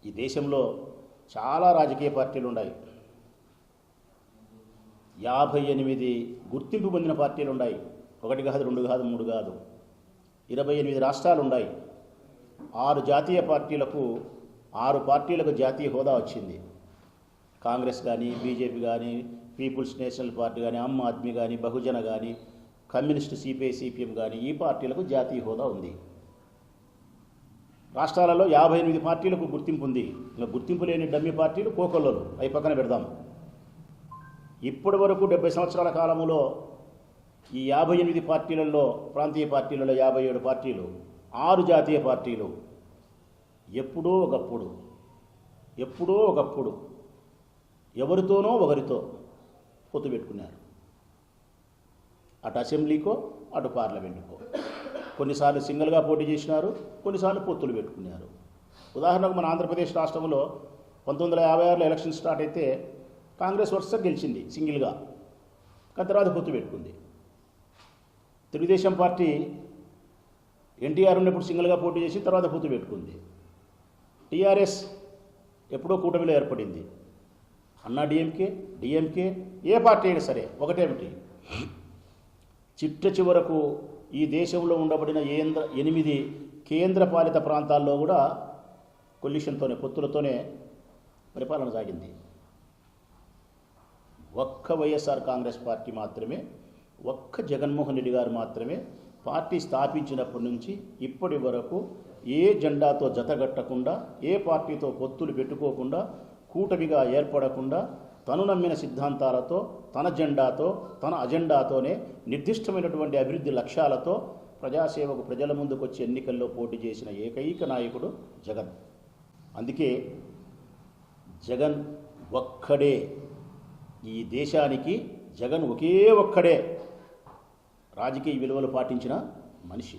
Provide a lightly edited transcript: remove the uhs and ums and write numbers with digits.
ఈ దేశంలో చాలా రాజకీయ పార్టీలు ఉన్నాయి. 58 గుర్తింపు పొందిన పార్టీలు ఉన్నాయి. 1 కాదు, 2 కాదు, 3 కాదు, 28 రాష్ట్రాలు ఉన్నాయి. 6 జాతీయ పార్టీలకు 6 పార్టీలకు జాతీయ హోదా వచ్చింది. కాంగ్రెస్ కానీ, బీజేపీ కానీ, పీపుల్స్ నేషనల్ పార్టీ కానీ, ఆమ్ ఆద్మీ కానీ, బహుజన కానీ, కమ్యూనిస్ట్ సిపిఐ సిపిఎం కానీ, ఈ పార్టీలకు జాతీయ హోదా ఉంది. రాష్ట్రాలలో 58 పార్టీలకు గుర్తింపు ఉంది. ఇంకా గుర్తింపు లేని డమ్మి పార్టీలు కోకొల్లలు, అవి పక్కన పెడదాం. ఇప్పటి వరకు 70 సంవత్సరాల కాలంలో ఈ 58 పార్టీలలో, ప్రాంతీయ పార్టీలలో 57 పార్టీలు, 6 జాతీయ పార్టీలు ఎప్పుడో ఒకప్పుడు ఎవరితోనో ఒకరితో పొత్తు పెట్టుకున్నారు. అటు అసెంబ్లీకో, అటు పార్లమెంటుకో. కొన్నిసార్లు సింగిల్గా పోటీ చేసినారు, కొన్నిసార్లు పొత్తులు పెట్టుకున్నారు. ఉదాహరణకు మన ఆంధ్రప్రదేశ్ రాష్ట్రంలో 1956లో ఎలక్షన్ స్టార్ట్ అయితే కాంగ్రెస్ వరుసగా గెలిచింది సింగిల్గా, కానీ తర్వాత పొత్తు పెట్టుకుంది. తెలుగుదేశం పార్టీ ఎన్టీఆర్ ఉన్నప్పుడు సింగిల్గా పోటీ చేసి తర్వాత పొత్తు పెట్టుకుంది. టీఆర్ఎస్ ఎప్పుడో కూటమిలో ఏర్పడింది. అన్నా డిఎంకే ఏ పార్టీ అయినా సరే ఒకటేమిటి, చిట్ట చివరకు ఈ దేశంలో ఉండబడిన 8 కేంద్ర పాలిత ప్రాంతాల్లో కూడా కొల్యూషన్తోనే, పొత్తులతోనే పరిపాలన సాగింది. ఒక్క వైఎస్ఆర్ కాంగ్రెస్ పార్టీ మాత్రమే, ఒక్క జగన్మోహన్ రెడ్డి గారు మాత్రమే పార్టీ స్థాపించినప్పటి నుంచి ఇప్పటి వరకు ఏ జెండాతో జతగట్టకుండా, ఏ పార్టీతో పొత్తులు పెట్టుకోకుండా, కూటమిగా ఏర్పడకుండా, తను నమ్మిన సిద్ధాంతాలతో, తన జెండాతో, తన అజెండాతోనే నిర్దిష్టమైనటువంటి అభివృద్ధి లక్ష్యాలతో ప్రజాసేవకు ప్రజల ముందుకు వచ్చి ఎన్నికల్లో పోటీ చేసిన ఏకైక నాయకుడు జగన్. అందుకే జగన్ ఒక్కడే, ఈ దేశానికి జగన్ ఒకే ఒక్కడే రాజకీయ విలువలు పాటించిన మనిషి.